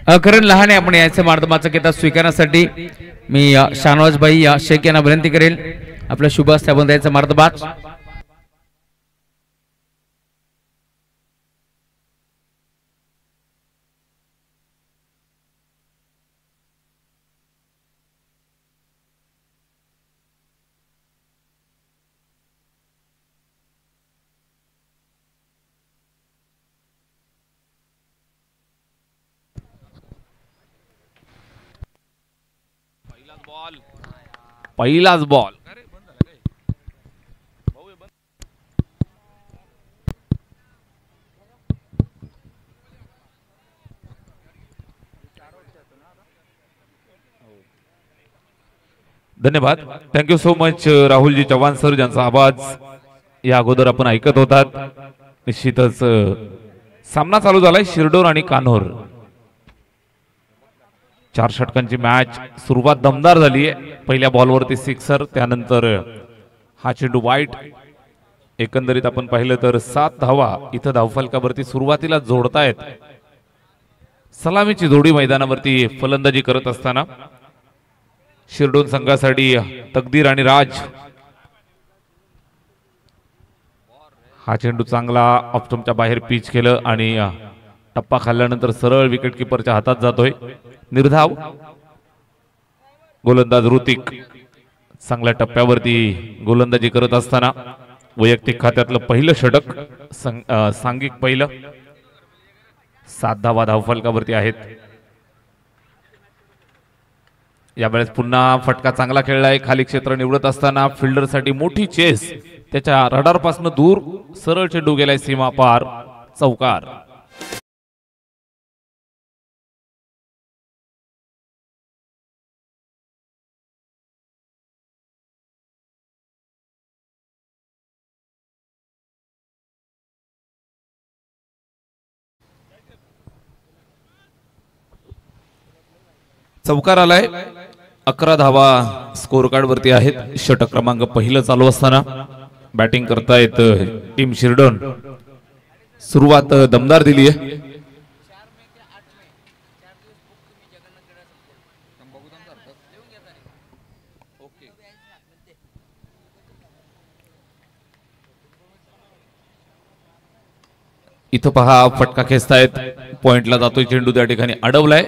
करण लहाने आपण याच्या माध्यमाचा किताब स्वीकारण्यासाठी मी शानवाज भाई शेख यांना विनंती करेल आपल्या शुभ हस्ते द्यायचा मार्दबाज. पहिलाच बॉल धन्यवाद. Thank you so much Rahulji Chavan sir, ज्यांचा आवाज या अगोदर आपण ऐकत होतात. निश्चितच सामना चालू झालाय शिरडोन आणि कान्होर. 4 षटकांची मॅच सुरुवात दमदार झाली आहे. पहिल्या बॉलवरती सिक्सर, त्यानंतर हा चेंडू वाईट. एकंदरीत आपण पाहिलं तर 7 धावा इथं धावफलकावरती सुरुवातीला जोडतायत. सलामीची जोडी मैदानावरती फलंदाजी करत असताना शिरडोन संघासाठी तकदीर आणि राज. हा चेंडू चांगला ऑप्टमच्या बाहेर पिच केलं आणि टप्पा खाल्ल्यानंतर सरळ विकेट किपरच्या हातात जातोय. निर्धाव. गोलंदाज ऋतिक चांगल्या टप्प्यावरती गोलंदाजी करत असताना वैयक्तिक खात्यातलं पहिलं षटक, सांघिक पहिलं. 7 धावा धावफलकावरती आहेत. यावेळेस पुन्हा फटका चांगला खेळलाय. खाली क्षेत्र निवडत असताना फिल्डरसाठी मोठी चेस, त्याच्या रडार पासून दूर सरळ चेंडू गेलाय सीमा पार, चौकार. चौकार आलाय. 11 धावा स्कोर कार्ड वरती आहेत. षटक क्रमांक पहिलं चालू असताना बॅटिंग करतायत टीम शिरडोन. सुरुवात दमदार दिली आहे. इथं पहा फटका खेचतायत. पॉइंटला जातोय चेंडू, त्या ठिकाणी अडवलाय.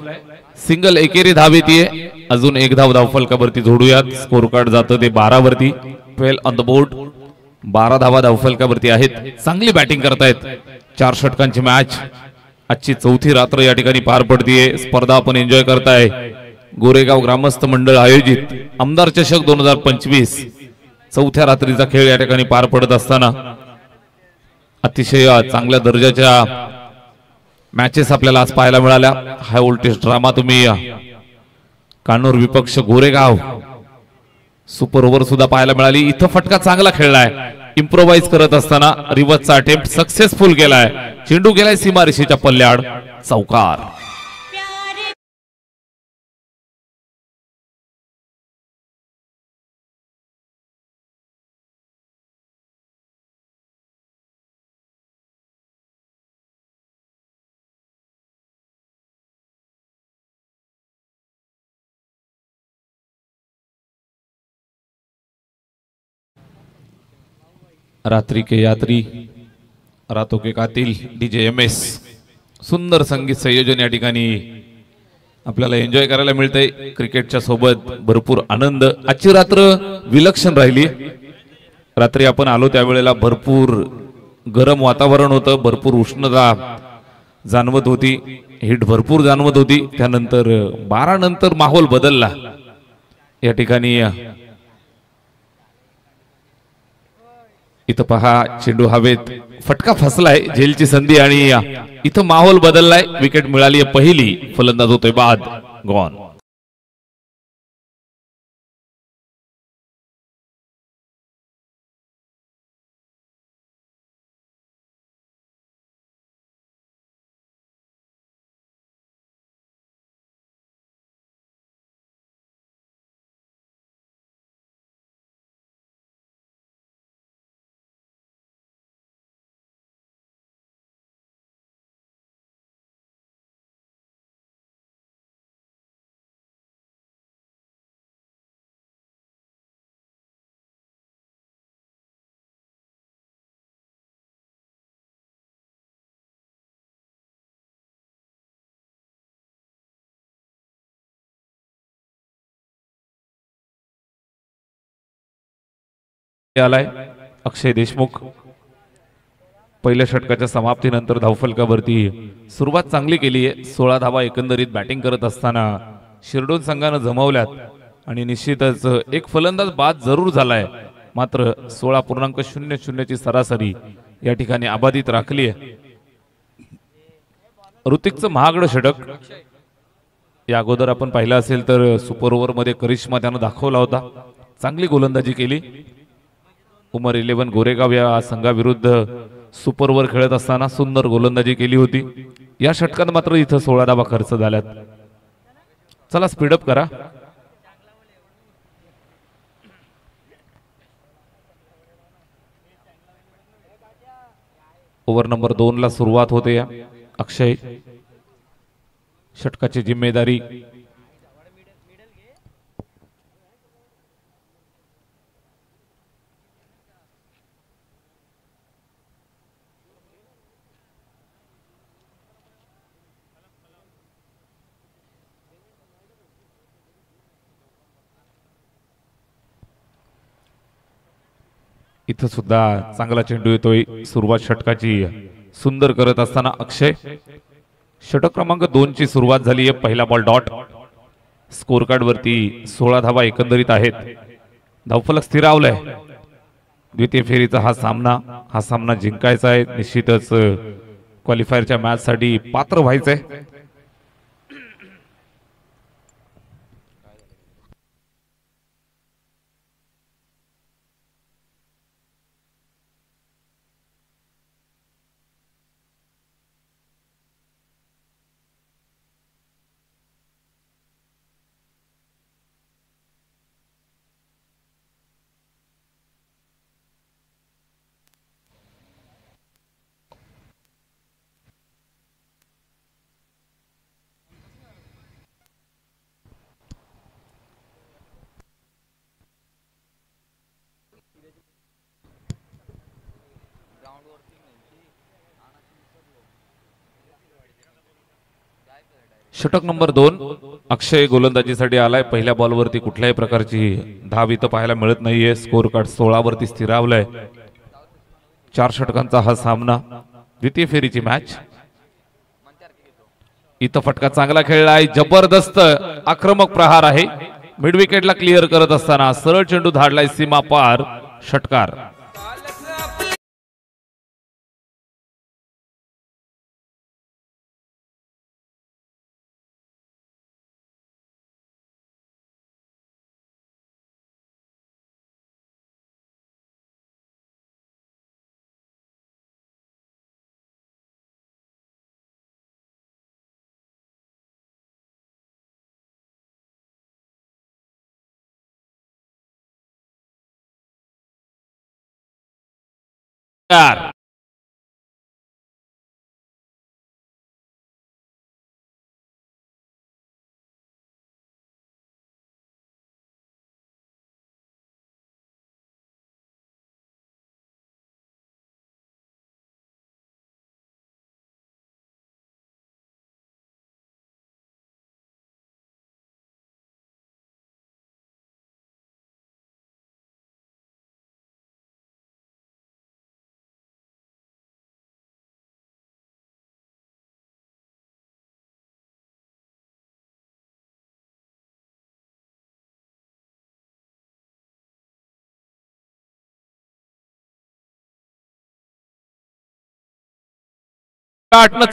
सिंगल एकेरी धाव येते. अजून एक धाव धावफलकावरती जोडूयात. स्कोर कार्ड जातं ते 12 वरती. 12 ऑन द बोर्ड. 12 धावा धावफलकावरती आहेत. चांगली बॅटिंग करतायत. 4 षटकांची मॅच आजची चौथी रात्र या ठिकाणी पार पडतीये. स्पर्धा आपण एन्जॉय करताय. गोरेगाव ग्रामस्थ मंडळ आयोजित आमदार चषक 2025 चौथ्या रात्रीचा खेळ या ठिकाणी पार पडत असताना अतिशय चांगल्या दर्जाच्या मॅचेस आपल्याला आज पाहायला मिळाल्या. हाय व्होल्टेज ड्रामा तुम्ही कान्होर विपक्ष गोरेगाव सुपर ओव्हर सुद्धा पाहायला मिळाली. इथं फटका चांगला खेळलाय. इम्प्रोवाइज करत असताना रिव्हर्सचा अटेम्प्ट सक्सेसफुल केलाय. चेंडू गेलाय सीमारेषेच्या पल्ल्याआड, चौकार. रात्रि के यात्री रातों के कातिल डीजे एमएस सुंदर संगीत संयोजन या ठिकाणी आपल्याला एन्जॉय करायला मिळतंय. क्रिकेटच्या सोबत भरपूर आनंद. आजची रात्र विलक्षण राहिली. रात्री आपण आलो त्यावेळेला भरपूर गरम वातावरण होतं. भरपूर उष्णता जाणवत होती. हीट भरपूर जाणवत होती. त्यानंतर 12 नंतर माहोल बदलला. या ठिकाणी इथं पहा चेंडू हवेत, फटका फसलाय, झेलची संधी आणि इथं माहोल बदललाय. विकेट मिळाली पहिली. फलंदाज होतोय बाद. गॉन. आलाय अक्षय देशमुख. पहिल्या षटकाच्या समाप्तीनंतर धावफलकावरती सुरुवात चांगली केली आहे. 16 धावा एकंदरीत बॅटिंग करत असताना शिरडोन संघानं जमवल्यात आणि निश्चितच एक फलंदाज बाद जरूर झालाय, मात्र 16.00 ची सरासरी या ठिकाणी अबाधित राखली आहे. ऋतिकचं महागडं षटक या अगोदर आपण पाहिलं असेल तर सुपर ओव्हर मध्ये करिश्मा त्यानं दाखवला होता. चांगली गोलंदाजी केली. उमर 11 गोरेगाव या संघाविरुद्ध सुपर ओव्हर खेळत असताना सुंदर गोलंदाजी केली होती. या षटकात मात्र इथं 16 धावा खर्च झाल्यात. चला स्पीडअप करा. ओव्हर नंबर 2 ला सुरुवात होते. या अक्षय षटकाची जिम्मेदारी इथं सुद्धा चांगला चेंडू येतोय. सुरुवात षटकाची सुंदर करत असताना अक्षय. षटक क्रमांक 2 ची सुरुवात झाली आहे. पहिला बॉल डॉट. स्कोर कार्ड वरती 16 धावा एकंदरीत आहेत. धावफलक स्थिरावलाय. द्वितीय फेरीचा हा सामना जिंकायचा आहे. निश्चितच क्वालिफायरच्या मॅच साठी पात्र व्हायचंय. षटक नंबर 2 अक्षय गोलंदाजीसाठी आलाय. पहिल्या बॉलवरती कुठल्याही प्रकारची धाव इथं पाहायला मिळत नाहीये. स्कोर कार्ड 16 वरती स्थिरावलाय. 4 षटकांचा हा सामना, द्वितीय फेरीची मॅच. इथं फटका चांगला खेळलाय. जबरदस्त आक्रमक प्रहार आहे. मिड विकेटला क्लिअर करत असताना सरळ चेंडू धाडलाय सीमा पार. षटकार.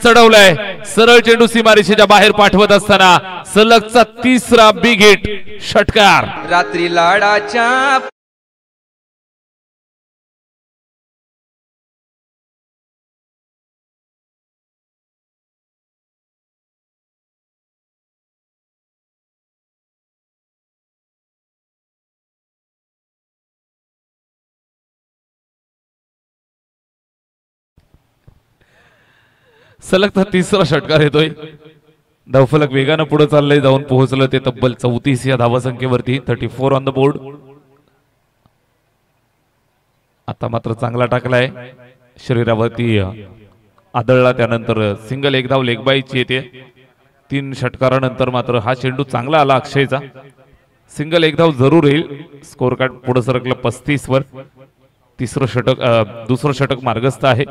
चढवलाय. सरळ चेंडू सीमारेषेच्या बाहेर पाठवत असताना सलगचा तिसरा बिग हिट. षटकार. रात्री लाडाच्या सलग तिसरा षटकार येतोय. धावफलक वेगानं पुढे चाललंय. जाऊन पोहोचलं ते तब्बल 34 या धावसंख्येवरती. 34 ऑन द बोर्ड. आता मात्र चांगला टाकलाय. शरीरावरती आदळला. त्यानंतर सिंगल एक धाव लेगबाईची येते. 3 षटकारानंतर मात्र हा चेंडू चांगला आला अक्षयचा. सिंगल एक धाव जरूर येईल. स्कोर कार्ड पुढे सरकलं 35 वर. दुसरं षटक मार्गस्थ आहे.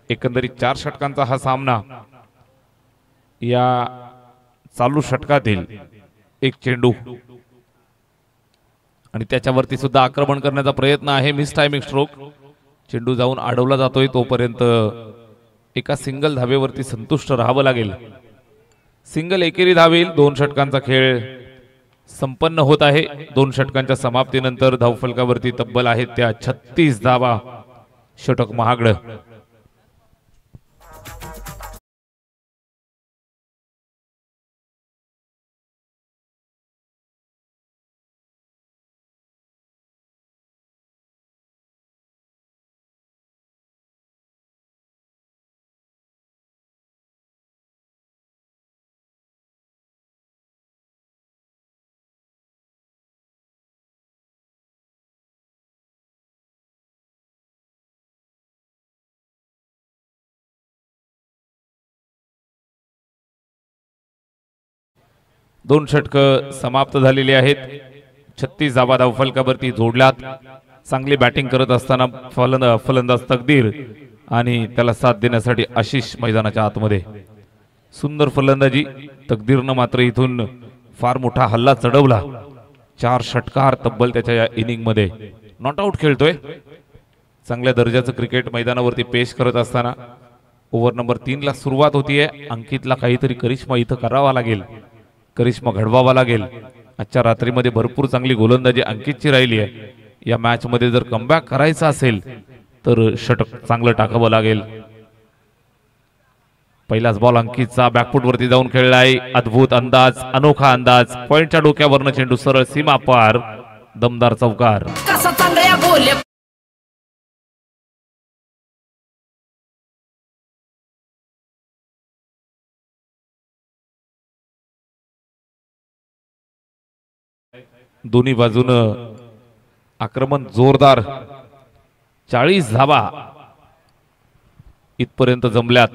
एकंदरीत 4 षटकांचा हा सामना. या चालू षटकातील एक चेंडू आणि त्याच्यावरती सुद्धा आक्रमण करण्याचा प्रयत्न आहे. Miss timing stroke. चेंडू जाऊन अडवला जातोय तोपर्यंत एका सिंगल धावेवरती संतुष्ट राहावं लागेल. सिंगल एकेरी धावेल. 2 षटकांचा खेळ संपन्न होत आहे. 2 षटकांच्या समाप्तीनंतर धावफलकावरती तब्बल आहेत त्या 36 धावा. षटक महागड. दोन षटक समाप्त झालेली आहेत. 36 धावा धावफलकावरती जोडल्यात. चांगली बॅटिंग करत असताना फलंदाज तकदीर आणि त्याला साथ देण्यासाठी आशिष मैदानाच्या आतमध्ये. सुंदर फलंदाजी. तकदीरनं मात्र इथून फार मोठा हल्ला चढवला. 4 षटकार तब्बल त्याच्या या इनिंग मध्ये. नॉट आउट खेळतोय. चांगल्या दर्जाचं क्रिकेट मैदानावरती पेश करत असताना ओव्हर नंबर 3 ला सुरुवात होतीये. अंकितला काहीतरी करिश्मा इथं करावा लागेल. करिश्मा घडवावा लागेल. आजच्या रात्रीमध्ये भरपूर चांगली गोलंदाजी अंकितची राहिली आहे. या मॅच मध्ये जर कमबॅक करायचा असेल तर षटक चांगलं टाकावं लागेल. पहिलाच बॉल अंकितचा बॅकफुट वरती जाऊन खेळलाय. अद्भुत अंदाज, अनोखा अंदाज. पॉइंटच्या डोक्यावरनं चेंडू सरळ सीमा पार. दमदार चौकार. दोन्ही बाजूनं आक्रमण जोरदार. 40 धावा इथपर्यंत जमल्यात.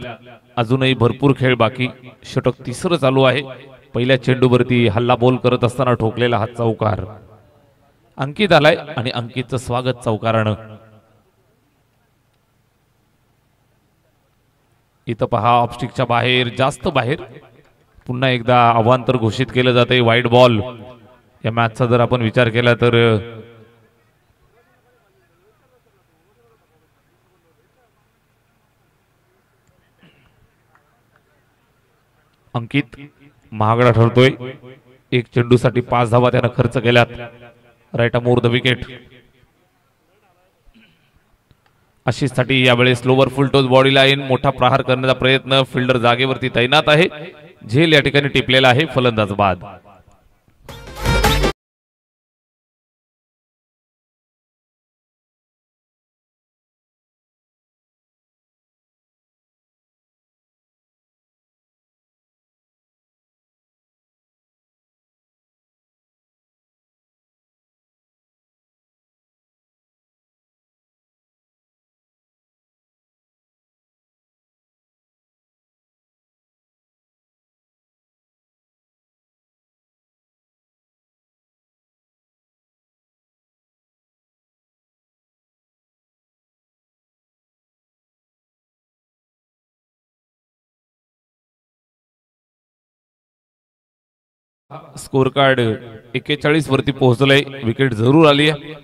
अजूनही भरपूर खेळ बाकी. षटक तिसरं चालू आहे. पहिल्या चेंडूवरती हल्ला बोल करत असताना ठोकलेला हा चौकार. अंकित आलाय आणि अंकितचं स्वागत चौकारानं. इथं पहा ऑफस्टिकच्या बाहेर, जास्त बाहेर. पुन्हा एकदा अवांतर घोषित केलं जाते. Wide ball. या मॅचचा जर आपण विचार केला तर अंकित महागडा ठरतोय. एक चेंडूसाठी 5 धावा त्यानं खर्च केल्यात. Right more the wicket. आशिषसाठी यावेळेस lower full toss body line. मोठा प्रहार करण्याचा प्रयत्न. फिल्डर जागेवरती तैनात आहे. झेल या ठिकाणी टिपलेला आहे. फलंदाज बाद. स्कोर कार्ड 41 वरती पोहोचलंय. विकेट जरूर आली आहे.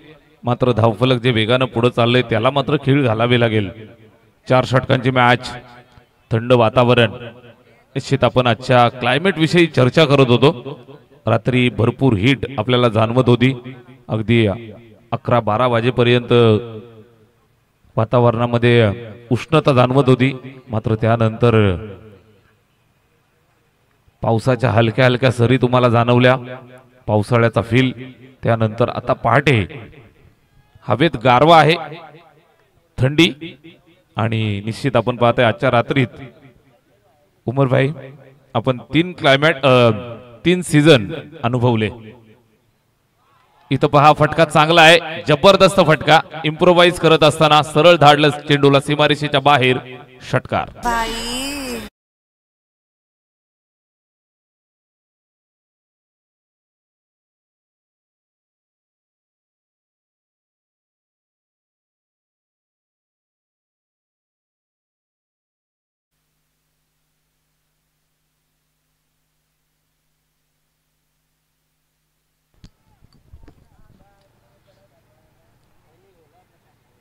मात्र धावफलक जे वेगानं पुढे चाललंय त्याला मात्र खीळ घालावे लागेल. 4 षटकांची मॅच. थंड वातावरण. निश्चित आपण आजच्या क्लायमेट विषयी चर्चा करत होतो. रात्री भरपूर हीट आपल्याला जाणवत होती. अगदी 11-12 वाजेपर्यंत वातावरणामध्ये उष्णता जाणवत होती. मात्र त्यानंतर पावसाच्या हलक्या हलक्या सरी तुम्हाला जाणवल्या. पावसाळ्याचा फील. त्यानंतर आता पहाटे हवेत गारवा आहे, थंडी. आणि निश्चित आपण पाहतोय आजच्या रात्रीत उमर भाई आपण 3 सीझन अनुभवले. इथं पहा फटका चांगला आहे. जबरदस्त फटका. इम्प्रोवाइज करत असताना सरळ धाडलं चेंडूला सीमारेषेच्या बाहेर. षटकार.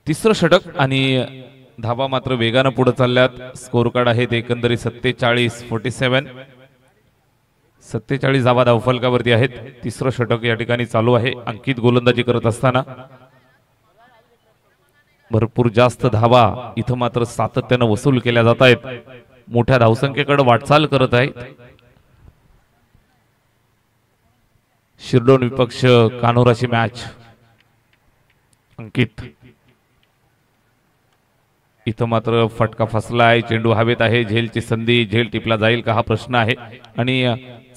तिसरं षटक आणि धावा मात्र वेगानं पुढे चालल्यात. स्कोर कार्ड आहेत एकंदरीत 47-47. 47 धावा धावफलकावरती आहेत. तिसरं षटक या ठिकाणी चालू आहे. अंकित गोलंदाजी करत असताना भरपूर जास्त धावा इथं मात्र सातत्यानं वसूल केल्या जात आहेत. मोठ्या धावसंख्येकडे वाटचाल करत आहेत शिरडोन विपक्ष कान्होराची मॅच. अंकित इथं मात्र फटका फसलाय. चेंडू हवेत आहे. झेलची संधी, झेल टिपला जाईल का हा प्रश्न आहे आणि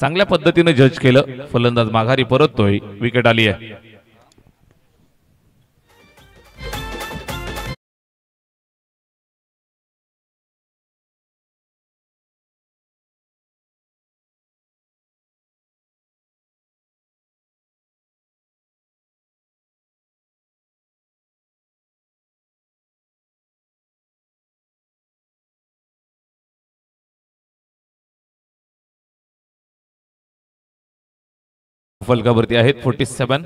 चांगल्या पद्धतीने जज केलं. फलंदाज माघारी परततोय. विकेट आली आहे. फलकावरती आहेत 47.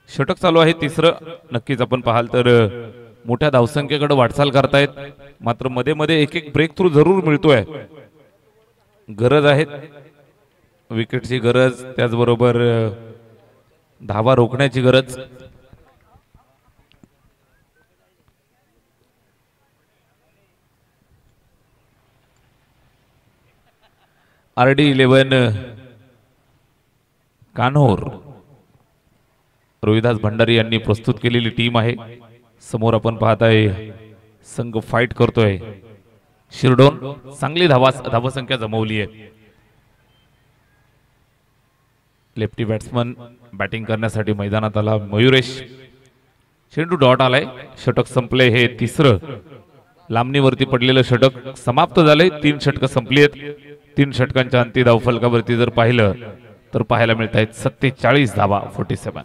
षटक चालू आहे तिसरं. नक्कीच आपण पाहाल तर मोठ्या धावसंख्येकडे वाटचाल करतायत. मात्र मध्ये मध्ये एक एक ब्रेक थ्रू जरूर मिळतोय. गरज आहे विकेटची गरज, त्याचबरोबर धावा रोखण्याची गरज. RD11 कान्होर रोहिदास भंडारी यांनी प्रस्तुत केलेली टीम आहे. समोर आपण पाहताय संघ फाईट करतोय. शिरडोन चांगली धावसंख्या जमवली आहे. लेफ्टी बॅट्समन बॅटिंग करण्यासाठी मैदानात आला मयुरेश. चेंडू डॉट आलाय. षटक संपले. हे तिसरं लांबणीवरती पडलेलं षटक समाप्त झालंय. 3 षटकं संपली आहेत. 3 षटकांच्या अंतिम धावफलकावरती जर पाहिलं तर पाहायला मिळत आहेत 47 धावा. 47.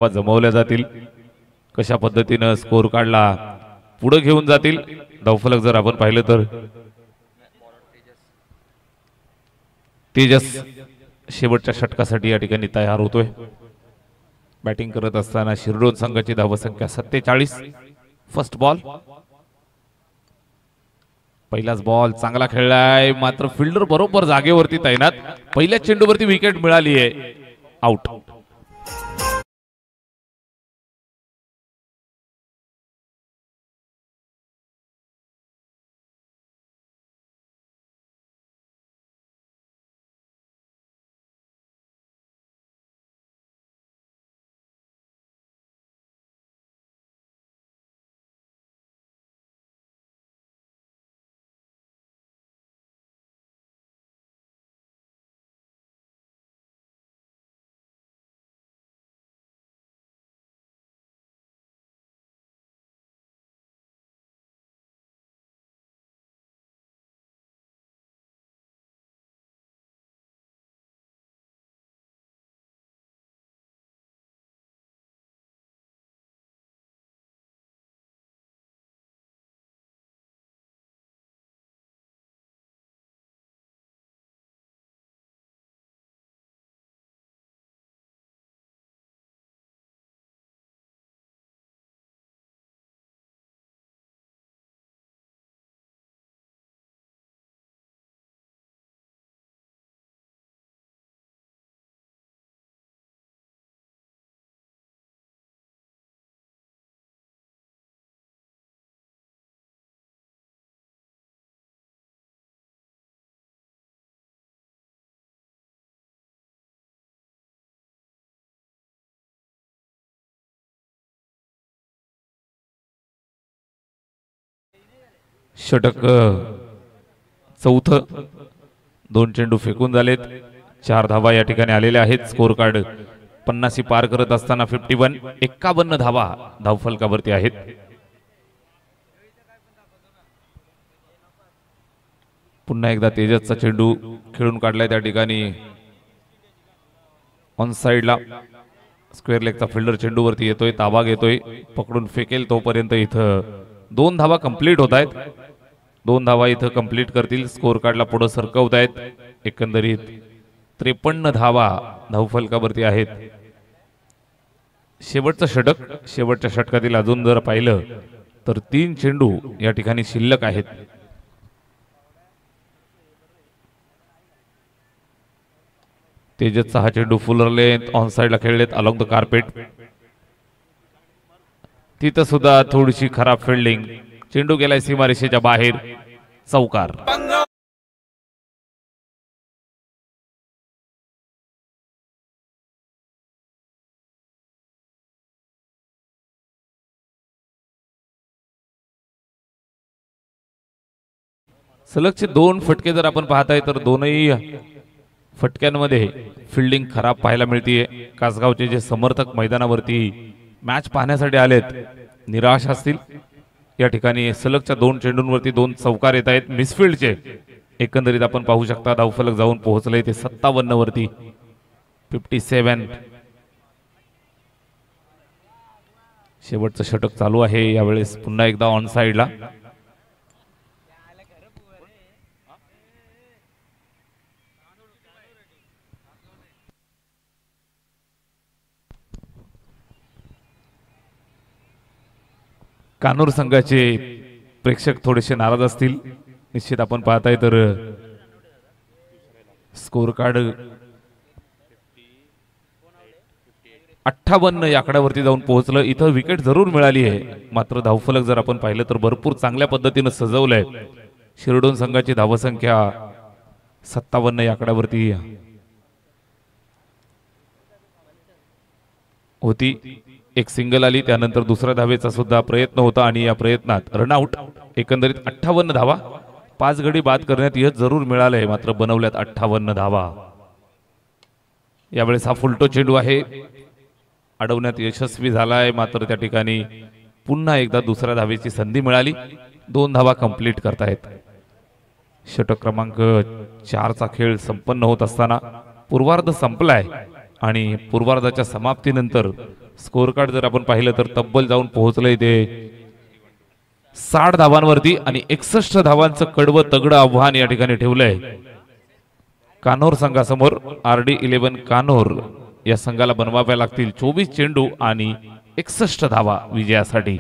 जमवल्या जातील. कशा पद्धतीनं स्कोर काढला पुढे घेऊन जातील धावफलक जर आपण पाहिलं तर तेजस शेवटच्या षटकासाठी या ठिकाणी तयार होतोय. बॅटिंग करत असताना शिरडोन संघाची धावसंख्या 47. First ball. पहिलाच बॉल चांगला खेळलाय. मात्र फिल्डर बरोबर जागेवरती तैनात. पहिल्याच चेंडूवरती विकेट मिळाली आहे. आउट. षटक चौथं. 2 चेंडू फेकून झालेत. 4 धावा या ठिकाणी आलेल्या आहेत. स्कोर कार्ड 50 पार करत असताना 51 धावा धावफलकावरती आहेत. पुन्हा एकदा तेजसचा चेंडू खेळून काढलाय त्या ठिकाणी ऑन साइडला. स्क्वेअर लेगचा फिल्डर चेंडूवरती येतोय, ताबा घेतोय, पकडून फेकेल तोपर्यंत इथं 2 धावा कंप्लीट होत आहेत. 2 धावा इथं कंप्लीट करतील. स्कोर कार्डला पुढे सरकवत आहेत. एकंदरीत 53 धावा धावफलकावरती आहेत. शेवटचं षटक. शेवटच्या षटकातील अजून जर पाहिलं तर 3 चेंडू या ठिकाणी शिल्लक आहेत. तेजसचा हा चेंडू फुल लेंथ ऑन साइडला खेळलेत अलॉंग द कार्पेट. तिथं सुद्धा थोडीशी खराब फिल्डिंग. चेंडू गेलाय सीमारेषेच्या बाहेर. चौकार. सलगचे 2 फटके जर आपण पाहताय तर दोनही फटक्यांमध्ये फिल्डिंग खराब पाहायला मिळतीये. कासगावचे जे समर्थक मैदानावरती मॅच पाहण्यासाठी आलेत निराश असतील. या ठिकाणी सलगच्या 2 चेंडूंवरती 2 चौकार येत आहेत मिसफिल्डचे. एकंदरीत आपण पाहू शकता धावफलक जाऊन पोहोचले ते 57 वरती. 57. शेवटचं षटक चालू आहे यावेळेस पुन्हा एकदा ऑन साइडला. कानूर संघाचे प्रेक्षक थोडेसे नाराज असतील निश्चित. आपण पाहताय तर स्कोर कार्ड 58 या आकड्यावरती जाऊन पोहोचलं. इथं विकेट जरूर मिळाली आहे मात्र धावफलक जर आपण पाहिलं तर भरपूर चांगल्या पद्धतीने सजवलंय. शिरडोन संघाची धावसंख्या 57 या आकड्यावरती होती. एक सिंगल आली त्यानंतर दुसऱ्या धावेचा सुद्धा प्रयत्न होता आणि या प्रयत्नात रनआउट. एकंदरीत 58 धावा. 5 गडी बाद करण्यात यश जरूर मिळालंय मात्र बनवल्यात 58 धावा. यावेळेस हा फुलटो चेंडू आहे अडवण्यात यशस्वी झालाय मात्र त्या ठिकाणी पुन्हा एकदा दुसऱ्या धावेची संधी मिळाली. 2 धावा कंप्लीट करतायत. षटक क्रमांक 4 चा खेळ संपन्न होत असताना पूर्वार्ध संपलाय आणि पूर्वार्धाच्या समाप्तीनंतर स्कोर कार्ड जर आपण पाहिलं तर तब्बल जाऊन पोहोचलंय ते 60 धावांवरती आणि 61 धावांचं कडवं तगडं आव्हान या ठिकाणी ठेवलंय कान्होर संघासमोर. RD11 कान्होर या संघाला बनवाव्या लागतील 24 चेंडू आणि 61 धावा विजयासाठी.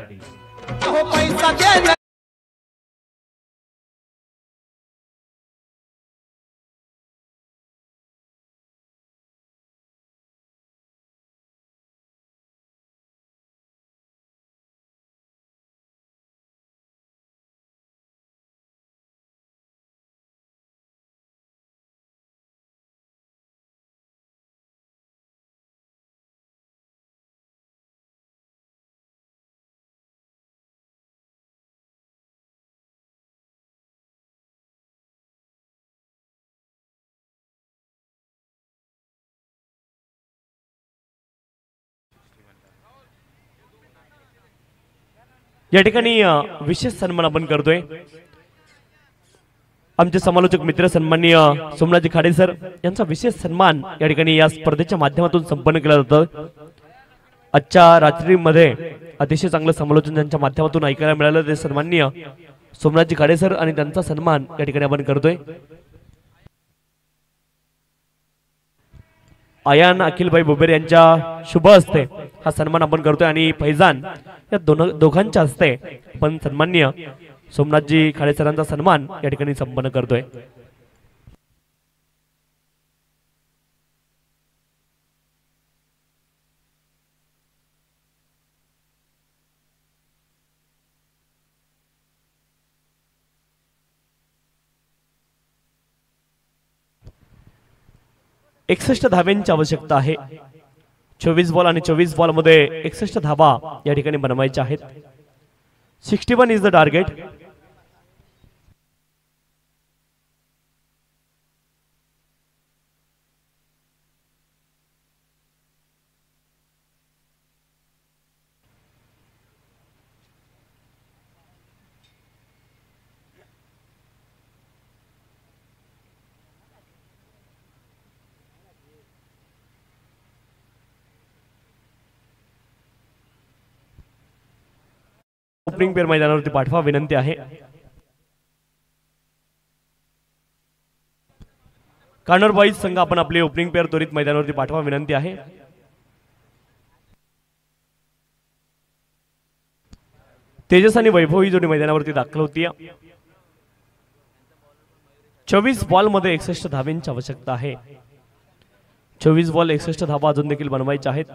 या ठिकाणी विशेष सन्मान आपण करतोय. आमचे समालोचक मित्र सन्माननीय सोमनाथजी खाडे सर यांचा विशेष सन्मान या ठिकाणी या स्पर्धेच्या माध्यमातून संपन्न केला जातो. आजच्या रात्रीमध्ये अतिशय चांगलं समालोचन त्यांच्या माध्यमातून ऐकायला मिळालं ते सन्माननीय सोमनाथजी खाडे सर आणि त्यांचा सन्मान या ठिकाणी आपण करतोय. आयान अखिलभाई बोबेर यांच्या शुभ हस्ते हा सन्मान आपण करतोय आणि फैजान या दोघांच्या हस्ते आपण सन्माननीय सोमनाथजी खाडे सरांचा सन्मान या ठिकाणी संपन्न करतोय. एकसष्ट धाव्यांची आवश्यकता आहे. 24 बॉल आणि 24 बॉल मध्ये 61 धावा या ठिकाणी बनवायच्या आहेत. 61 is the target. Opening pair मैदानावरती पाठवा विनंती आहे. कानोर बॉईज संघ आपण आपले ओपनिंग पेअर त्वरित मैदानावरती पाठवा विनंती आहे. तेजस आणि वैभव ही जोडी मैदानावरती दाखल होती. 24 बॉल मध्ये 61 धावांची आवश्यकता आहे. 24 बॉल 61 धावा अजून देखील बनवायच्या आहेत.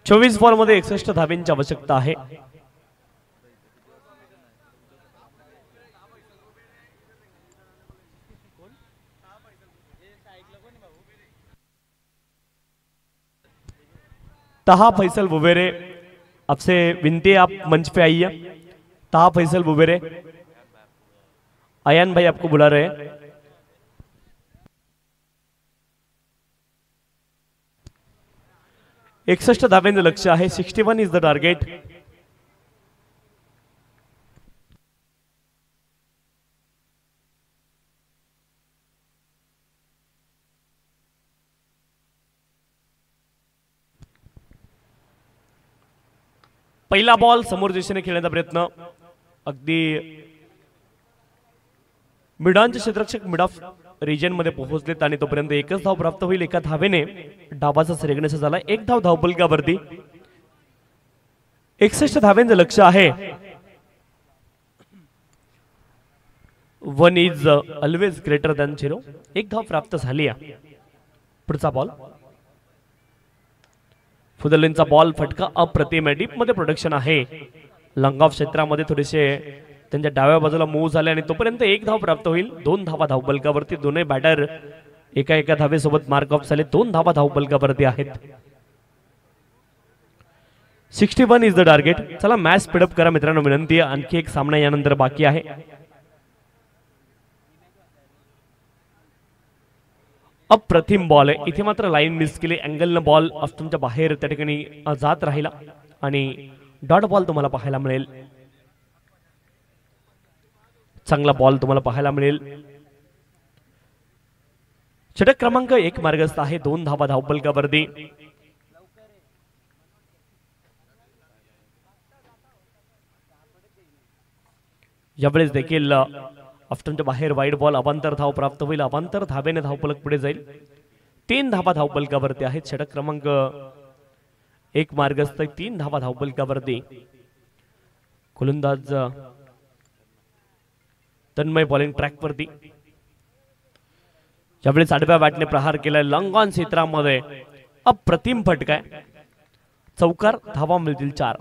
चोवीस बॉल मध्ये 61 धावांची आवश्यकता आहे. ताहा फैसल बुबेरे, आपसे विनती है आप मंच पे आइए. ताहा फैसल बुबेरे, अयान भाई आपको बुला रहे हैं. एकसष्ट धाब्यांचं लक्ष आहे. 61 इज द टार्गेट. पहिला बॉल समोर दिशेने खेळण्याचा प्रयत्न. अगदी मिडांचे क्षेत्ररक्षक मिड ऑफ रिजन मध्ये पोहोचलेत आणि तोपर्यंत एकच धाव प्राप्त होईल. एका धावेने डावाचा सिरेगणेसा झाला. एक धाव धावपलकावरती. 61 धाव्यांचं लक्ष आहे. 1 इज ऑलवेज ग्रेटर दॅन 0. एक धाव प्राप्त झाली. पुढचा बॉल फुदलेंचा बॉल. फटका अप्रतिम आहे. डीप मध्ये प्रोडक्शन आहे. लॉंग ऑफ क्षेत्रामध्ये थोडेसे त्यांच्या डाव्या बाजूला मूव्ह झाले आणि तोपर्यंत एक धाव प्राप्त होईल. 2 धावा धावपलकावरती. दोन्ही बॅटर एका धावेसोबत मार्क ऑफ झाले. 2 धावा धावपलकावरती आहेत. 61 इज द टार्गेट. चला मॅच स्पीडअप करा मित्रांनो, विनंती आहे. आणखी एक सामना यानंतर बाकी आहे. अप्रतिम बॉल आहे. इथे मात्र लाईन मिस केली. अँगल न बॉल तुमच्या बाहेर त्या ठिकाणी जात राहिला आणि डॉट बॉल तुम्हाला पाहायला मिळेल. चांगला बॉल तुम्हाला पाहायला मिळेल. षटक क्रमांक 1 मार्गस्थ आहे. 2 धावा धावपलकावरती. यावेळेस देखील ऑफ्टनच्या बाहेर वाईड बॉल. अवांतर धाव प्राप्त होईल. अवांतर धावेने धावपलक पुढे जाईल. 3 धावा धावपलकावरती आहेत. षटक क्रमांक 1 मार्गस्थ. 3 धावा धावपलकावरती. गोलंदाज तन्मय बॉलिंग ट्रॅक वरती. ज्यावेळेस आडव्या बॅटने प्रहार केलाय लॉंग ऑन क्षेत्रामध्ये. अप्रतिम फटका. चौकार. धावा मिळतील 4.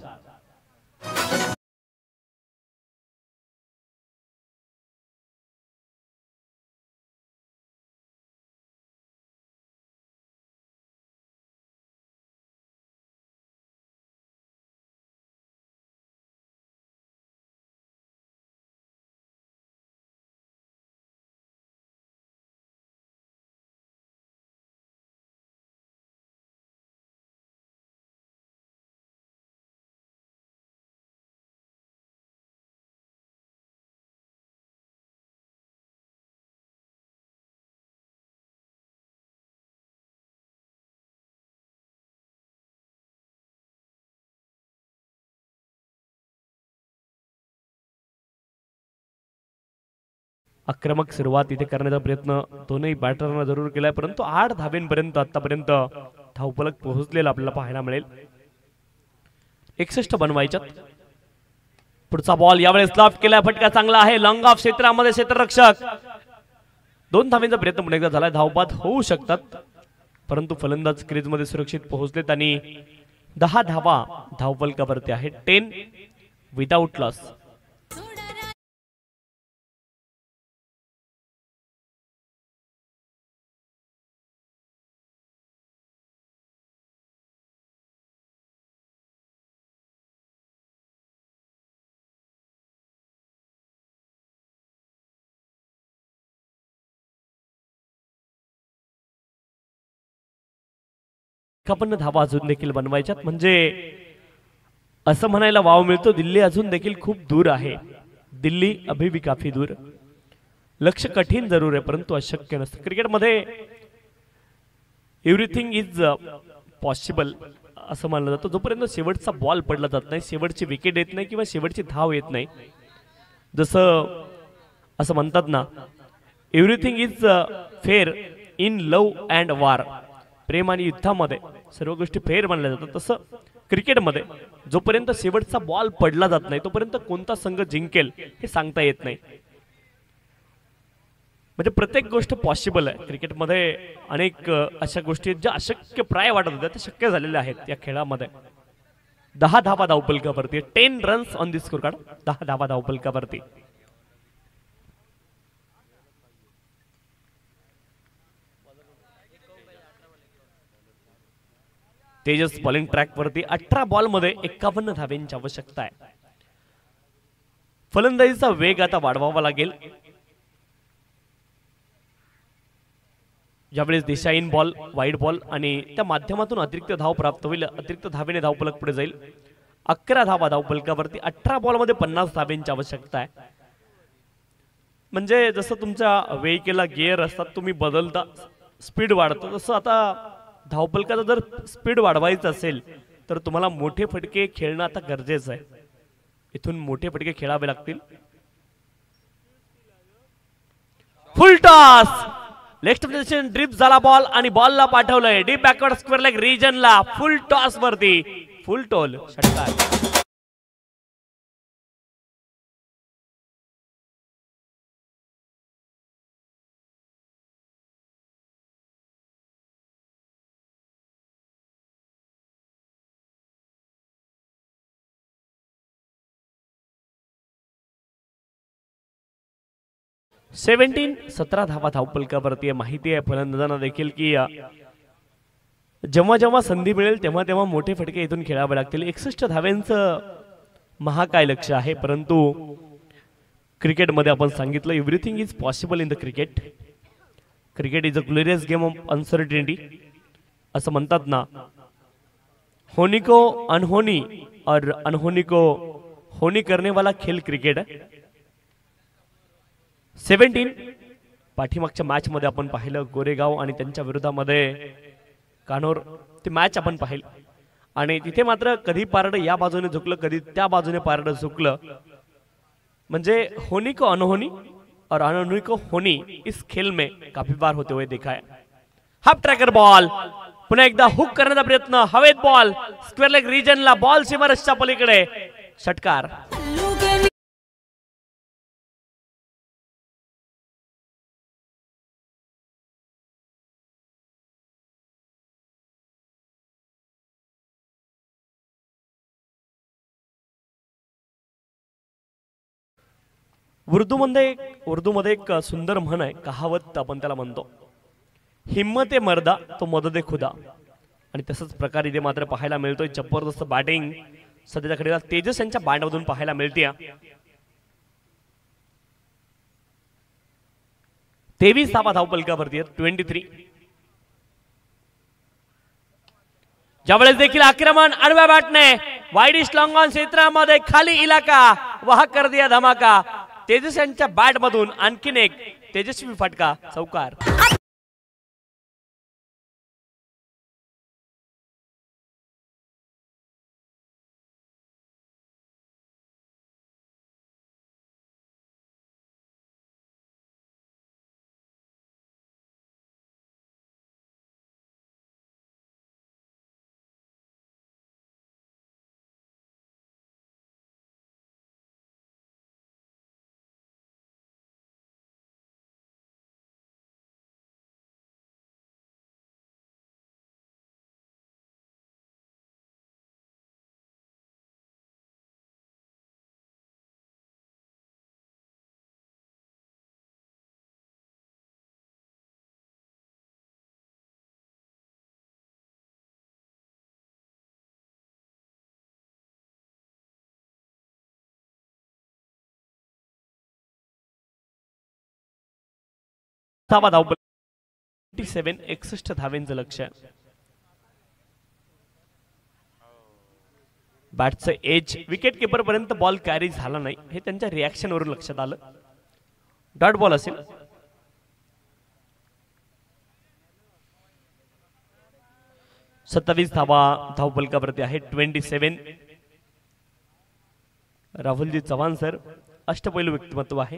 आक्रमक सुरुवात इथे करण्याचा प्रयत्न दोन्ही बॅटरना जरूर केलाय, परंतु 8 धावेंपर्यंत आतापर्यंत धावपलक पोहोचलेला आपल्याला पाहायला मिळेल. 61 बनवायच्यात. पुढचा बॉल यावेळेस लॉफ्ट केलाय. फटका चांगला आहे. लॉंग ऑफ क्षेत्रामध्ये क्षेत्ररक्षक. 2 धावेंचा प्रयत्न पुन्हा एकदा झालाय. धावबाद होऊ शकतात, परंतु फलंदाज क्रीज मध्ये सुरक्षित पोहोचलेत आणि 10 धावा धावपलकावरती आहेत. 10 विदाउट लॉस. 51 धावा अजून देखील बनवायच्यात म्हणजे असं म्हणायला वाव मिळतो दिल्ली अजून देखील खूप दूर आहे. दिल्ली अभी भी काफी दूर. लक्ष्य कठीण जरूर आहे परंतु अशक्य नसतं. क्रिकेटमध्ये एव्हरीथिंग इज पॉसिबल असं मानलं जातं. जोपर्यंत शेवटचा बॉल पडला जात नाही, शेवटची विकेट येत नाही किंवा शेवटची धाव येत नाही, जसं असं म्हणतात ना, everything is fair in love and war. प्रेम आणि युद्धामध्ये सर्व गोष्टी फेअर मानल्या जातात. तसं क्रिकेटमध्ये जोपर्यंत शेवटचा बॉल पडला जात नाही तोपर्यंत कोणता संघ जिंकेल हे सांगता येत नाही. म्हणजे प्रत्येक गोष्ट पॉसिबल आहे. क्रिकेटमध्ये अनेक अशा गोष्टी आहेत ज्या अशक्य प्राय वाटत होत्या त्या शक्य झालेल्या आहेत या खेळामध्ये. 10 धावा धावपलकावरती, 10 runs on the score card. 10 धावा धावपलकावरती. तेजस बॉलिंग ट्रॅक वरती 18 बॉल मध्ये 51 धावांची आवश्यकता आहे. फलंदाजीचा वेग आता वाढवावा लागेल. ज्यावेळेस दिशा इन बॉल, वाईड बॉल आणि त्या माध्यमातून अतिरिक्त धाव प्राप्त होईल, अतिरिक्त धावेने धावफलक पुढे जाईल. 11 धावा धावफलकावरती. 18 बॉल मध्ये 50 धावांची आवश्यकता आहे. म्हणजे जसं तुमच्या व्हेइकलला गिअर असतात, तुम्ही बदलता, स्पीड वाढतो, तसं आता धावपलकाचा जर स्पीड वाढवायचं असेल तर तुम्हाला मोठे फटके खेळणं आता गरजेचं आहे. इथून मोठे फटके खेळावे लागतील. Full toss, left position, drip झाला बॉल आणि बॉलला पाठवलंय डीप बॅकवर्ड स्क्वेअर लेग रिजनला. फुल टॉस वरती, फुल टोल, षटकार. सेव्हन्टीन 17 धावा धावपलकावरती. माहिती आहे फलंदाजांना देखील की जेव्हा जेव्हा संधी मिळेल तेव्हा तेव्हा मोठे फटके इथून खेळावे लागतील. 61 धाव्यांचं महाकाय लक्ष आहे. परंतु क्रिकेटमध्ये आपण सांगितलं everything is possible in the cricket. Cricket is a glorious game of uncertainty असं म्हणतात ना. होनी को अनहोनी और अनहोनी को होनी करने वाला खेल क्रिकेट है. 17 पाठीमागच्या मॅच मध्ये आपण पाहिलं गोरेगाव आणि त्यांच्या विरोधामध्ये कानोर, ती मॅच आपण पाहिली आणि तिथे मात्र कधी पारड या बाजूने झुकलं, कधी त्या बाजूने पारड झुकलं. म्हणजे होनी को अनहोनी और अनहोनी को होनी इस खेल में काफी बार होते हुए देखा है. हाफ ट्रॅकर बॉल, पुन्हा एकदा हुक करण्याचा प्रयत्न, हवेत बॉल, स्क्वेअर लेग रिजनला, बॉल सीमारेषेच्या पलीकडे, षटकार. उर्दूमध्ये एक सुंदर म्हण आहे, कहावत आपण त्याला म्हणतो, हिम्मत मर्दा तो मदद खुदा. आणि तसंच प्रकार इथे मात्र पाहायला मिळतोय. जबरदस्त बॅटिंग सध्याच्या घडीला तेजस यांच्या बॅटमधून पाहायला मिळते. 23 धावा धावपलकावरती आहेत. 23. ज्यावेळेस देखील आक्रमण आडव्या बॅटने वाईडिश लॉंग ऑन क्षेत्रामध्ये खाली इलाका वहा कर दिया धमाका. तेजस यांच्या बॅट मधून आणखीन एक तेजस्वी फटका, चौकार. धावा धावपल 67 61 धावेंचं लक्ष. बॅटचं एज विकेट किपर पर्यंत बॉल कॅरी झाला नाही हे त्यांच्या रिॲक्शन वरून लक्षात आलं. डॉट बॉल असेल. सत्तावीस धावा धावफलकावरती आहे 27. राहुलजी चव्हाण सर अष्टपैलू व्यक्तिमत्व आहे.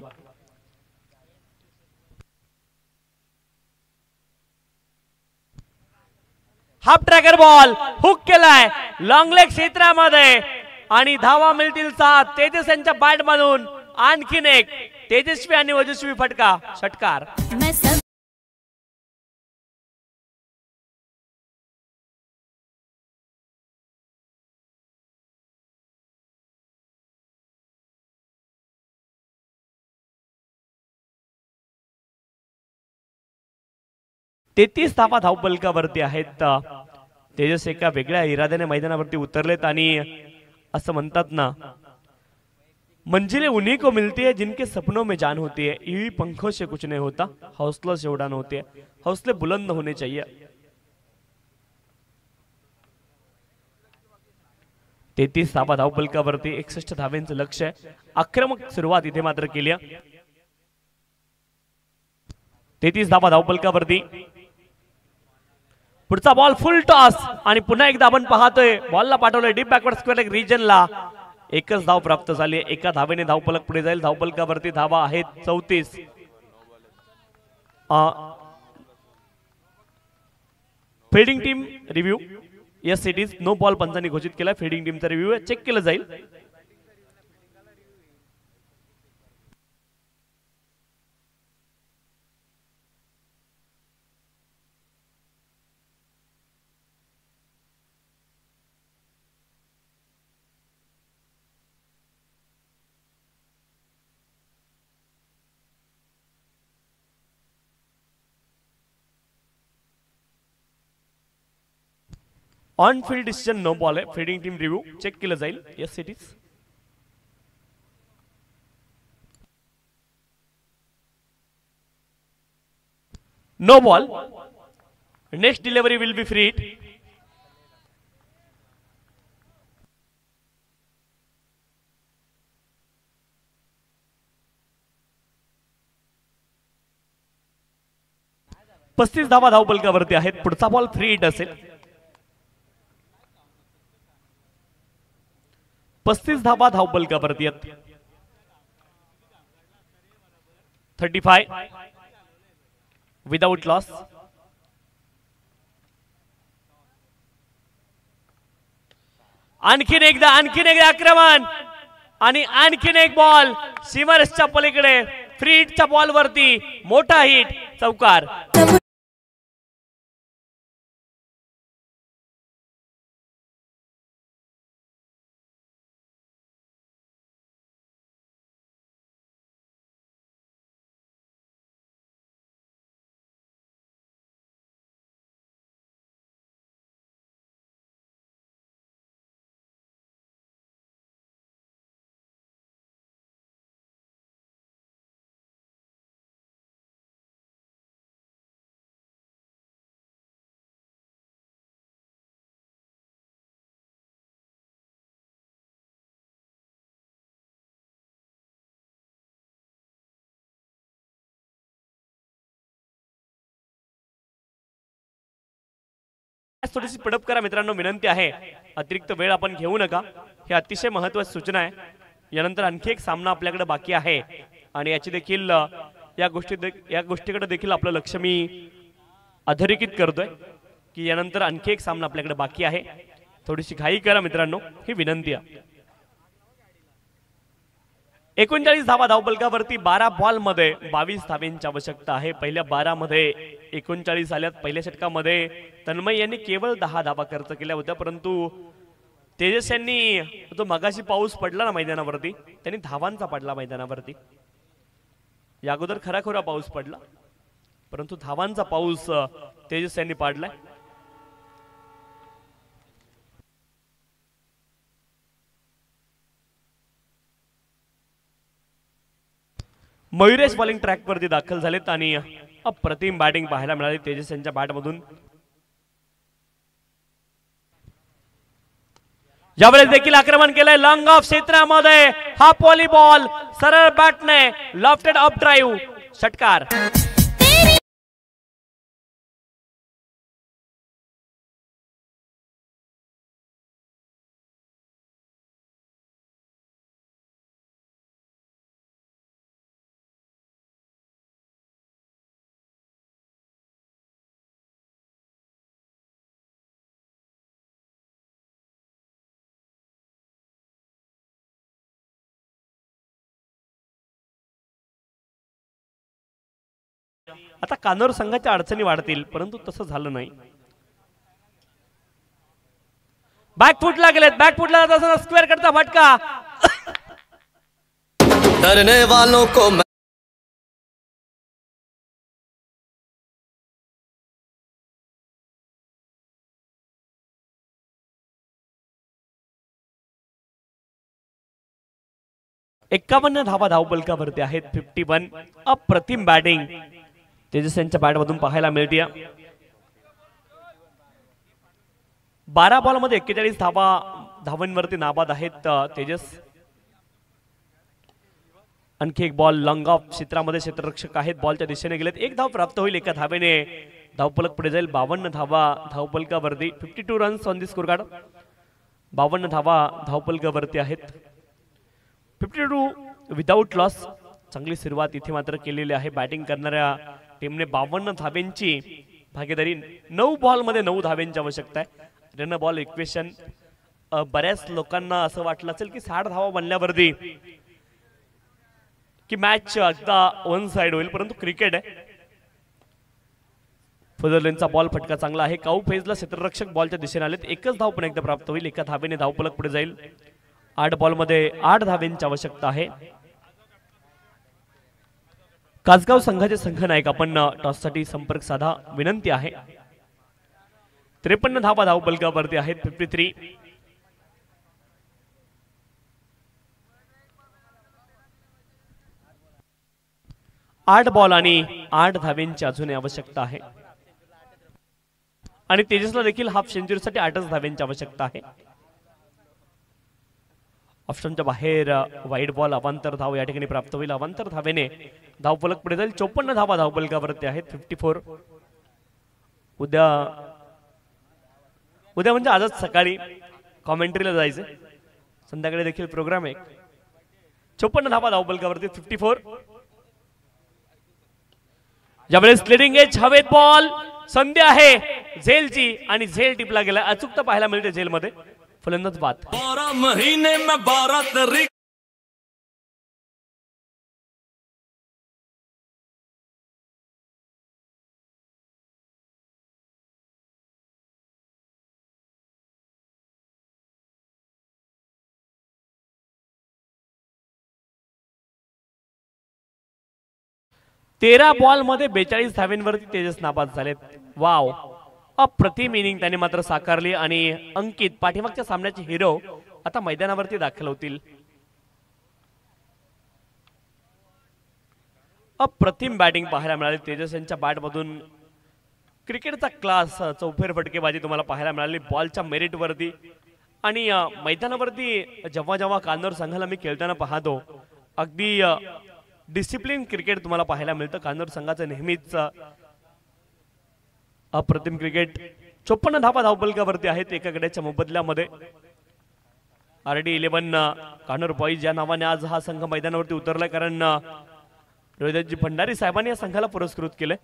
हाफ ट्रॅकर बॉल हुक केलाय लॉंग लेग क्षेत्रामध्ये आणि धावा मिळतील 7. तेजस यांच्या बॅट मधून आणखीन एक तेजस्वी आणि ओजस्वी फटका षटकार. तेहतीस धावा धावफलकावरती आहेत. तेजस एका वेगळ्या इराद्याने मैदानावरती उतरलेत आणि असं म्हणतात ना, मंजिलें उन्हीं को मिलती है जिनके सपनों में जान होती है. यूं पंखों से कुछ नहीं होता, हौसलों से उड़ान होती है. हौसले बुलंद होने चाहिए. 33 धावा धावफलकावरती 61 धाव्यांचं लक्ष आहे. आक्रमक सुरुवात इथे मात्र केली. 33 धावा धावफलकावरती. पुढचा बॉल फुल टॉस आणि पुन्हा एकदा आपण पाहतोय बॉलला पाठवलंय डीप बॅकवर्ड स्क्वेअर लेग रिजनला. एकच धाव प्राप्त झाली. एका धावेने धावफलक पुढे जाईल. धावफलकावरती धावा आहेत 34. Fielding team review. Yes it is no ball पंचांनी घोषित केला. फिल्डिंग टीमचा रिव्ह्यू चेक केलं जाईल. On field decision no ball आहे. फिल्डिंग टीम रिव्ह्यू चेक केलं जाईल. Yes it is. No ball. Next delivery will be free hit. पस्तीस धावा धावफलकावरती आहेत. पुढचा बॉल फ्री हिट असेल. 35 धावा धावफलकावरती आहेत. 35 विदाउट लॉस. आणखीन एकदा आक्रमण आणि आणखीन एक बॉल सीमारेषच्या पलीकडे. फ्री हिटच्या बॉल वरती मोठा हिट चौकार. थोडीशी पडप करा मित्रांनो, विनंती आहे. अतिरिक्त वेळ आपण घेऊ नका. हे अतिशय महत्त्वाची सूचना आहे. यानंतर आणखी एक सामना आपल्याकडे बाकी आहे आणि याची देखील या गोष्टीकडे देखील आपलं लक्ष मी अधोरेखित करतोय की यानंतर आणखी एक सामना आपल्याकडे बाकी आहे. थोडीशी घाई करा मित्रांनो, ही विनंती आहे. 39 धावा धावफलकावरती. 12 बॉल मध्ये 22 धावांची आवश्यकता आहे. पहिल्या 12 मध्ये 39 आल्यात. पहिल्या षटकामध्ये तन्मय यांनी केवळ 10 धावा खर्च केल्या होत्या, परंतु तेजस यांनी जो मगाशी पाऊस पडला ना मैदानावरती, त्यांनी धावांचा पडला मैदानावरती. या अगोदर खराखोरा पाऊस पडला, परंतु धावांचा पाऊस तेजस यांनी पाडलाय. मयुरेश बॉलिंग ट्रॅक वरती दाखल झालेत आणि अप्रतिम बॅटिंग पाहायला मिळाली तेजस यांच्या बॅटमधून. यावेळेस देखील आक्रमण केलंय लॉंग ऑफ क्षेत्रामध्ये हा व्हॉलीबॉल सरळ बॅटने लॉफ्टेड अप ड्राईव्ह षटकार. आता कानोर संघाच्या अडचणी वाढतील परंतु तसं झालं नाही. बॅकफुटला गेलेत बॅकफुटला जात असताना स्क्वेअर करता फटका. डरने वालों को एक्कावन्न धावा धावपलकावरती आहेत. 51. अप्रतिम बॅटिंग तेजस यांच्या बॅटमधून पाहायला मिळते. 12 बॉल मध्ये 41 धावांवरती नाबाद आहेत तेजस. आणखी एक बॉल लॉंग ऑफ क्षेत्रामध्ये क्षेत्ररक्षक आहेत बॉलच्या दिशेने गेलेत. एक धाव प्राप्त होईल एका धावेने धावपलक पुढे जाईल. 52 धावा धावपलकावरती 52 runs on the score card. 52 धावा धावपलकावरती आहेत. 52 विदाउट लॉस. चांगली सुरुवात इथे मात्र केलेली आहे बॅटिंग करणाऱ्या टीमने. 52 धाव्यांची भागीदारी. 9 बॉल मध्ये 9 धाव्यांची आवश्यकता आहे. रन बॉल इक्वेशन बऱ्याच लोकांना असं वाटलं असेल की 60 धावा बनल्यावरती की मॅच एकदा वन साइड होईल परंतु क्रिकेट आहे. फुदरलेनचा बॉल फटका चांगला आहे. काऊ फेजला क्षेत्ररक्षक बॉलच्या दिशेने आलेत. एकच धाव पण एकदा प्राप्त होईल. एका धावेने धावपलक पुढे जाईल. 8 बॉल मध्ये 8 धाव्यांची आवश्यकता आहे. कासगाव संघाचे संघनायक आपण टॉस साठी संपर्क साधा विनंती आहे. 53 धावा धावपलकावरती आहेत. 53. आठ बॉल आणि 8 धाव्यांची अजून आवश्यकता आहे. आणि तेजसला देखील हाफ सेंचुरीसाठी 8च धाव्यांची आवश्यकता आहे. ऑप्शनच्या बाहेर वाईड बॉल अवांतर धाव या ठिकाणी प्राप्त होईल. अवांतर धावेने धावफलक पुढे जाईल. 54 धावा धावफलकावरती आहेत. 54. उद्या म्हणजे आजच सकाळी कॉमेंट्रीला जायचं. संध्याकाळी देखील प्रोग्राम आहे. 54 धावा धावफलकावरती 54. ज्यावेळेस स्लेडिंग एज हवेत बॉल संधी आहे झेलची आणि झेल टिपला गेला. अचूकता पाहायला मिळते झेलमध्ये. फलंदाज बाद. 12 महीने में 12 तारीख तेरा बॉल मध्ये 42 धाव्यांवरती तेजस नाबाद झालेत. वाव, अप्रतिम इनिंग त्याने मात्र साकारली. आणि अंकित पाठीमागच्या सामन्याचे हिरो आता मैदानावरती दाखल होतील. अप्रतिम बॅटिंग पाहायला मिळाली तेजस यांच्या बॅटमधून. क्रिकेटचा क्लास, चौफेर फटकेबाजी तुम्हाला पाहायला मिळाली बॉलच्या मेरिट वरती. आणि मैदानावरती जेव्हा जेव्हा कानोर संघाला मी खेळताना पाहतो अगदी डिसिप्लिन क्रिकेट तुम्हाला पाहायला मिळतं. कानोर संघाचं नेहमीच अप्रतिम क्रिकेट. 54 धावा धावपलकावरती आहेत एका गड्याच्या मोबदल्यामध्ये. RD11 कानोर बॉईज या नावाने आज हा संघ मैदानावरती उतरलाय. कारण रोहिदासजी भंडारी साहेबांनी या संघाला पुरस्कृत केले.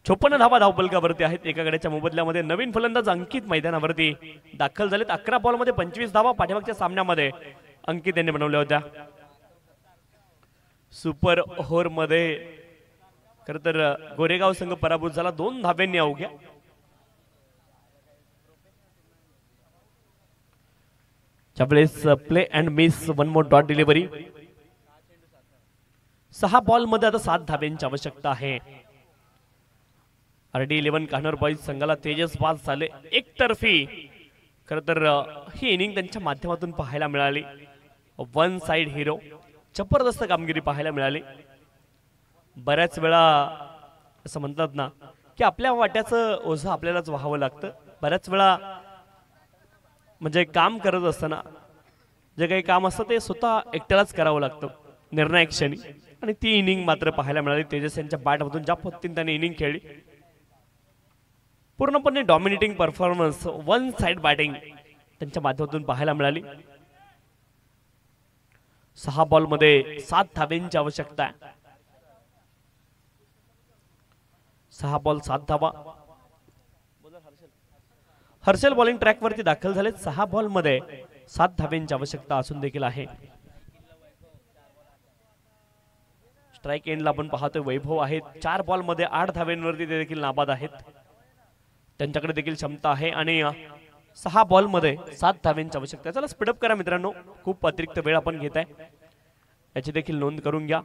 54 धावा धावपलकावरती आहेत एका गड्याच्या मोबदल्यामध्ये. नवीन फलंदाज अंकित मैदानावरती दाखल झालेत. 11 बॉल मध्ये 25 धावा पाठीमागच्या सामन्यामध्ये अंकित यांनी बनवल्या होत्या. सुपर ओव्हर मध्ये खर तर गोरेगाव संघ पराभूत झाला 2 धाब्यांनी अवघ्या. त्यावेळेस play and miss 1 more dot delivery. 6 ball मध्ये आता 7 धाब्यांची आवश्यकता आहे. RD11 कान्होर बॉईज संघाला तेजस बाद झाले एकतर्फी. खर तर ही इनिंग त्यांच्या माध्यमातून पाहायला मिळाली. One side hero. जबरदस्त कामगिरी पाहायला मिळाली. बऱ्याच वेळा असं म्हणतात ना की आपल्या वाट्याचं ओझं आपल्यालाच व्हावं लागतं. बऱ्याच वेळा म्हणजे काम करत असताना जे काही काम असतं ते स्वतः एकट्यालाच करावं लागतं निर्णायक क्षणी, आणि ती इनिंग मात्र पाहायला मिळाली. तेजस यांच्या बॅटमधून ज्या पद्धतीने त्यांनी इनिंग खेळली, पूर्णपणे dominating performance, one side batting त्यांच्या माध्यमातून पाहायला मिळाली. 6 बॉलमध्ये 7 धाब्यांची आवश्यकता आहे. 6 बॉल 7 धाबा. हर्षल बॉलिंग ट्रॅक वरती दाखल झाले. 6 बॉल मध्ये 7 धाब्यांची आवश्यकता असून देखील आहे. स्ट्राइक एंडला आपण पाहतोय वैभव आहेत. 4 बॉल मध्ये 8 धाब्यांवरती ते देखील नाबाद आहेत. त्यांच्याकडे देखील क्षमता आहे आणि 6 बॉल मध्ये 7 धाब्यांची आवश्यकता आहे. चला स्पीडअप करा मित्रांनो, खूप अतिरिक्त वेळ आपण घेत आहे, याची देखील नोंद करून घ्या.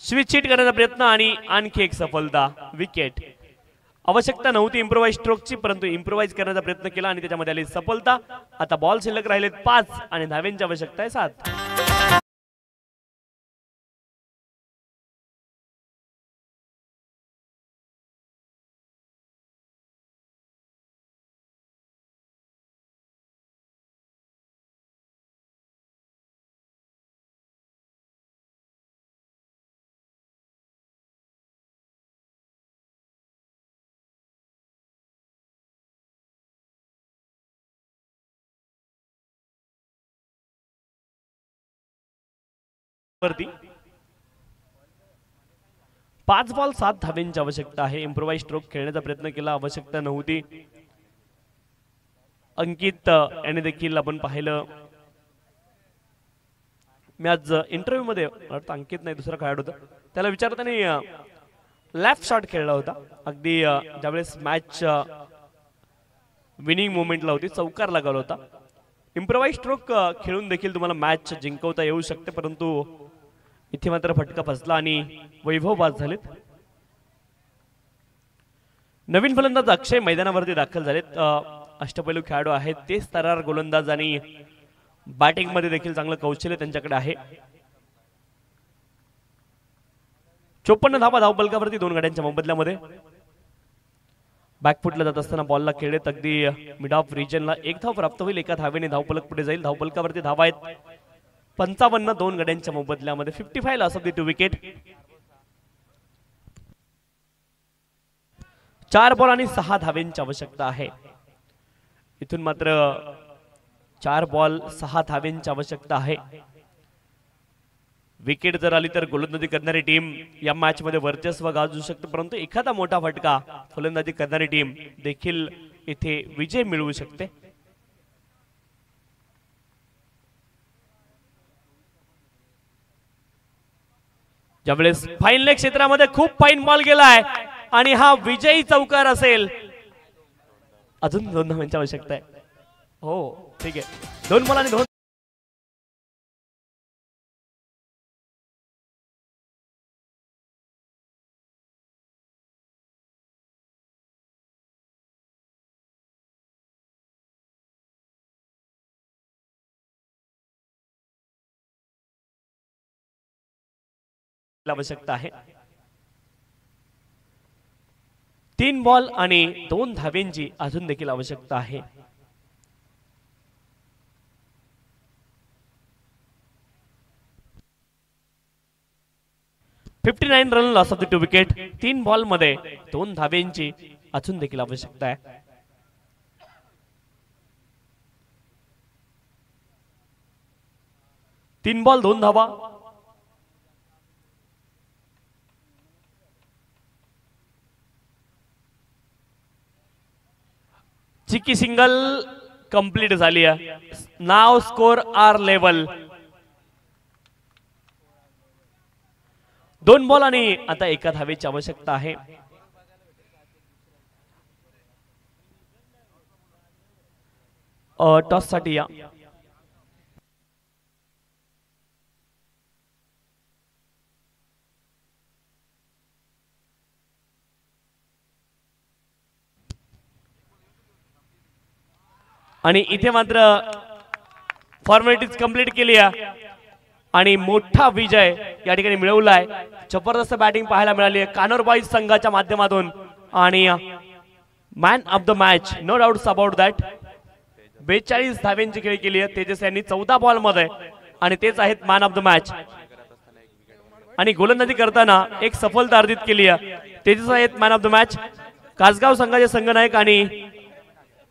स्विच हिट करण्याचा प्रयत्न आणि आणखी एक सफलता, विकेट. आवश्यकता नव्हती इम्प्रोवाइज स्ट्रोकची, परंतु इम्प्रोवाइज करण्याचा प्रयत्न केला आणि त्याच्यामध्ये आली सफलता. आता बॉल शिल्लक राहिलेत 5 आणि धाब्यांची आवश्यकता आहे 7. वरती 5 बॉल 7 धाब्यांची आवश्यकता आहे. इम्प्रोवाइज स्ट्रोक खेळण्याचा प्रयत्न केला, आवश्यकता नव्हती. अंकित याने देखील आपण पाहिलं, मी आज इंटरव्ह्यू मध्ये अंकित नाही दुसरा खेळाडू होता, त्याला विचारताना लेफ्ट शॉट खेळला होता. अगदी ज्यावेळेस मॅच विनिंग मोमेंटला होती, चौकार लागला होता. इम्प्रोवाइज स्ट्रोक खेळून देखील तुम्हाला मॅच जिंकवता येऊ शकते, परंतु इथे मात्र फटका फसला आणि वैभव बाद झालेत. नवीन फलंदाज अक्षय मैदानावरती दाखल झालेत. अष्टपैलू खेळाडू आहेत, ते स्तरावर गोलंदाज आणि बॅटिंग मध्ये देखील चांगलं कौशल्य त्यांच्याकडे आहे. 54 धावा धावफलकावरती 2 गाड्यांच्या मोबदल्यामध्ये. बॅकफुटला जात असताना बॉलला खेळत अगदी मिड ऑफ रिजनला 1 धाव प्राप्त होईल. 1 धावेने धावफलक पुढे जाईल. धावफलकावरती धावा आहेत 55, 2 गड्यांच्या मोबदल्यामध्ये 55 loss of the 2 wicket. 4 ball आणि 6 धावेंची आवश्यकता आहे. इथून मात्र 4 बॉल 6 धावेंची आवश्यकता आहे. विकेट जर आली तर गोलंदाजी करणारी टीम या मॅच मध्ये वर्चस्व गाजवू शकते, परंतु एखादा मोठा फटका फलंदाजी करणारी टीम देखील इथे विजय मिळवू शकते. ज्यावेळेस फाईन लेग क्षेत्रामध्ये खूप फाईन बॉल गेलाय आणि हा विजयी चौकार असेल. अजून 2 धावांची आवश्यकता आहे. हो ठीक आहे, 2 बॉल आणि 2 आवश्यकता आहे. 3 बॉल आणि 2 धावेंची अजून देखील आवश्यकता आहे. $59 run loss of the 2 wicket. 3 ball मध्ये 2 धावेंची अजून देखील आवश्यकता आहे. तीन बॉल 2 धावा. चिकी सिंगल कंप्लीट झाली आहे. नाव स्कोर आर लेवल. 2 बॉल आणि आता 1 धावेची आवश्यकता आहे. टॉस साठी या. आणि इथे मात्र फॉर्मॅलिटीज कंप्लीट केली आहे आणि मोठा विजय या ठिकाणी मिळवलाय. जबरदस्त बॅटिंग पाहायला मिळाली आहे कानोर बॉईज संघाच्या माध्यमातून आणि man of the match, no doubts about that. 42 धाव्यांची खेळी केली आहे तेजस यांनी 14 बॉल मध्ये आणि तेच आहेत मॅन ऑफ द मॅच. आणि गोलंदाजी करताना एक सफलता अर्जित केली आहे तेजस आहेत man of the match. Kasgaon संघाचे संघनायक आणि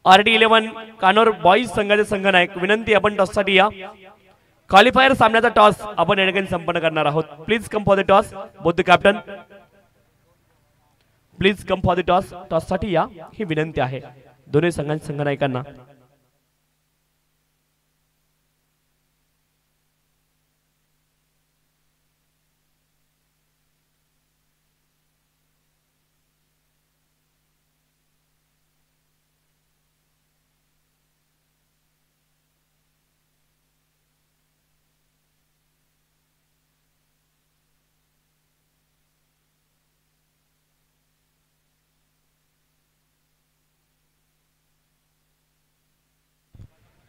RD11 कानोर बॉईज संघाचे संघनायक, विनंती आपण टॉससाठी या. क्वालिफायर सामन्याचा टॉस आपण या ठिकाणी संपन्न करणार आहोत. Please come for the toss, both the captain please come for the toss. Toss साठी या ही विनंती आहे दोन्ही संघांच्या संघनायकांना.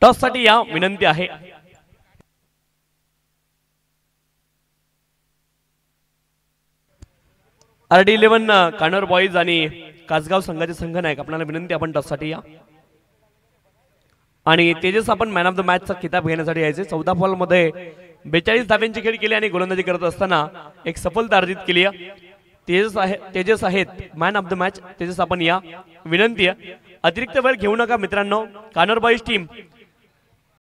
टॉस साठी या विनंती आहे. RD11 कानोर बॉईज आणि कासगाव संघाचे संघनायक आपल्याला विनंती आपण टॉस साठी या. आणि तेजस आपण मॅन ऑफ द मॅचचा किताब घेण्यासाठी यायचे. 14 बॉल मध्ये 42 धाव्यांची खेळी केली आणि गोलंदाजी करत असताना एक सफलता अर्जित केली आहे. तेजस आहेत man of the match. Tejas आपण या विनंती आहे. अतिरिक्त वेळ घेऊ नका मित्रांनो. कानोर बॉईज टीम